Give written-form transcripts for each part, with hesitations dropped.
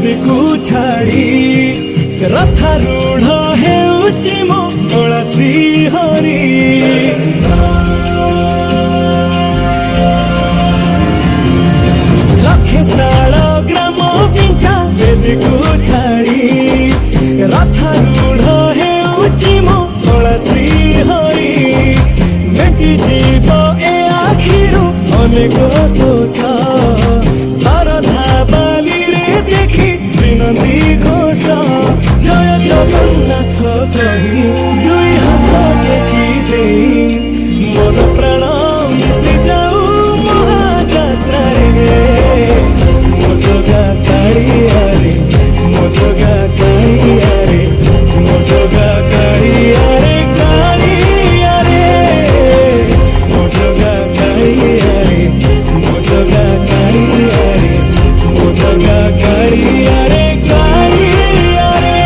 वेदी को छाड़ी रथारूढ़ हेउची मंगल श्री हरि लक्षेशाल ग्राम पिंचा वेदी को छाड़ी रथारूढ़ हेउची मंगल श्री हरि मेटी जीव ए आखिरु अनेक शोष शारदा बाली रे देखी श्रीनंदी घोष जय जगन्नाथ कही दुई हाथ टेकी दे मन प्राण मिशि जाऊ महाजात्रा रे मो जगा कालिया रे मो जगा कालिया रे मो जगा कालिया रे कालिया रे मो जगा कालिया रे मो जगा कालिया रे मो जगा कालिया रे कालिया रे।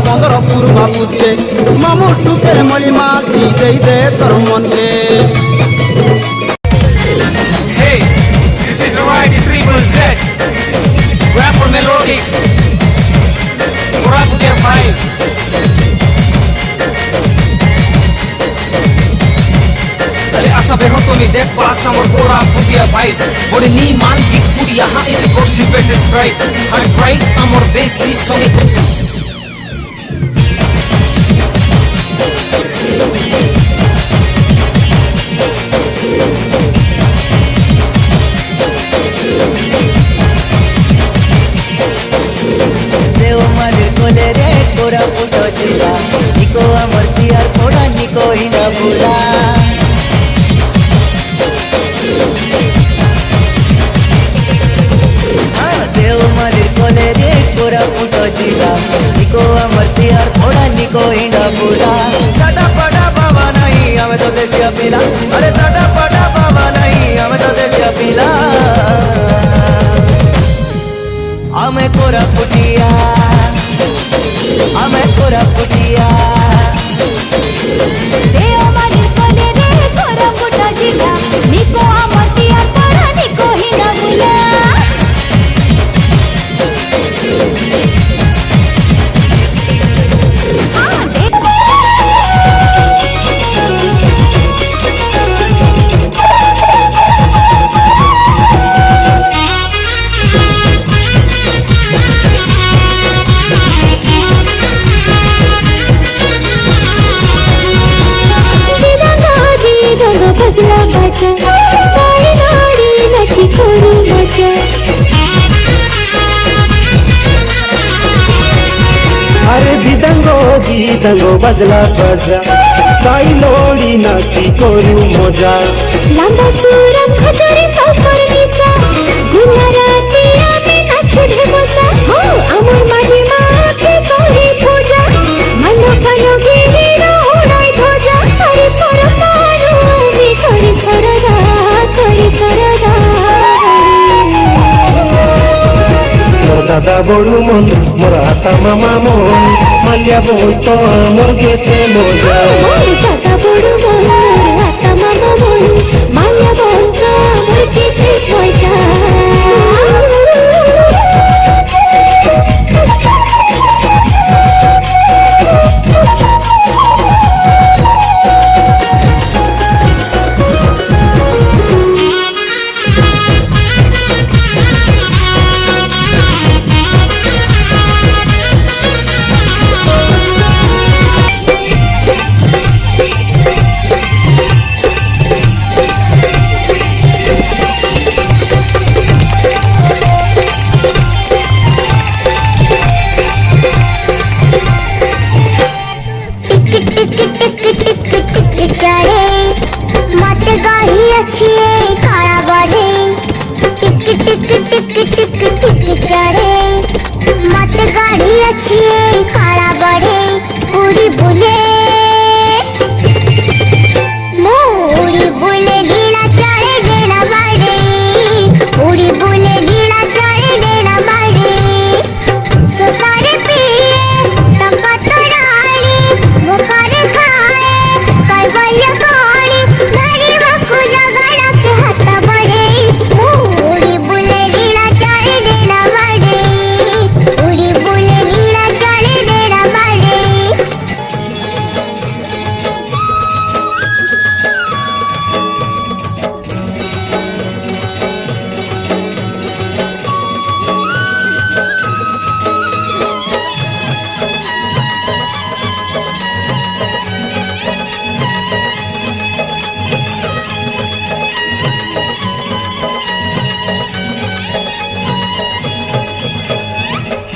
पंद्रह पूर्वा पुष्के मामू टुके मलिमा दी दे तोर मन के Hey, this is the ride Triple Z. Rapper melodic. Rap के भाई. अरे आशा बेहो तो नहीं देख पास समर कोरा फुटिया भाई. बड़े नी मान की कुड़िया हाँ इतने कोशिश पे describe. हर ट्राइब अमर देसी सोनी. निको अमर तियार थोड़ा निको ही न भूला देव मंदिर कोले रे गोरा फुटो जिला निको अमर तियार थोड़ा निको ही न भूला साडा पड़ा बाबा नहीं हमें तो देसिया पीला अरे साडा पड़ा बाबा नहीं हमें तो देसिया पीला हमें कोरा फुटिया हमें कोरा फुटिया देव मंदिर कोले रे गोरा फुटो जिला निको अमर तियार थोड़ा निको ही न भूला बजला बजा साई नाड़ी नची करू मजा अरे दिदंगो बजला बजा साई लोड़ी नाची करू मजा लंबा सूरम खजरी सफर निसा गुना रातिया में नाच ढेमसा हो अमर महिमा के कोई पूजा मनो कनो गिरी रो उड़ाई ध्वजा हरि परमाणु भी थोड़ी सरदा मोर दादा बड़ू मन मोर हाथा मामा मन मालिया बहुत मोर गेते मोजा दादा बड़ू मन मोर हाथा मामा मन मालिया बहुत मोर गेते मोजा टिक चढ़े मत गाड़ी अच्छी काला बढ़े टिक चढ़े मत गाड़ी अच्छी काला बढ़े पूरी बुले मुड़ी बुले ढीला चढ़े देना बाड़े पूरी बुले ढीला चढ़े देना बाड़े तो सारे पिए टका तोड़ाड़ी वो करे खाए कई बलिया खाड़ी घड़ी वक्कू जगड़ा के हाथ बढ़े मुड़ी बुले ढीला चढ़े देना बाड़े पूरी बुले ढीला चढ़े देना बाड़े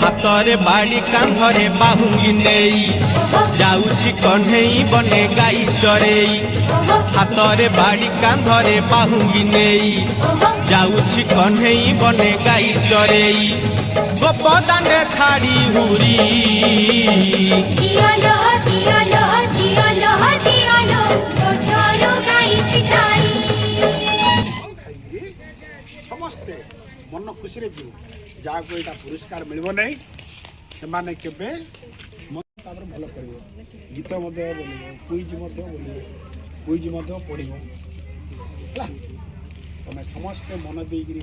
ହାତରେ ବାଡ଼ି କାନ୍ଧରେ ବାହୁଙ୍ଗି ନେଇ ଯାଉଛି କଣ୍ଢେଇ ବନେ ଗାଈ ଚରେଇ ହାତରେ ବାଡ଼ି କାନ୍ଧରେ ବାହୁଙ୍ଗି ନେଇ ଯାଉଛି କଣ୍ଢେଇ ବନେ ଗାଈ ଚରେଇ ଗୋପଦାଣ୍ଡେ ଛାଡ଼ି ହୁରି ଦିଅଲୋ ଦିଅଲୋ ଦିଅଲୋ ଦିଅଲୋ ଗୋଠରୁ ଗାଈ ପିଠାଇ ସମସ୍ତେ ମନ ଖୁସିରେ ଯିବ ଯାହାକୁ ଏଇଟା ପୁରସ୍କାର ମିଳିବ ନାହିଁ ସେମାନେ କେବେ ତାପରେ ଭଲ କରିବ ଗୀତ ମଧ୍ୟ ବୋଲିବ କୁଇଜ୍ ମଧ୍ୟ ବୋଲିବ କୁଇଜ୍ ମଧ୍ୟ ପଢ଼ିବ ହେଲା ତମେ ସମସ୍ତେ ମନ ଦେଇକିରି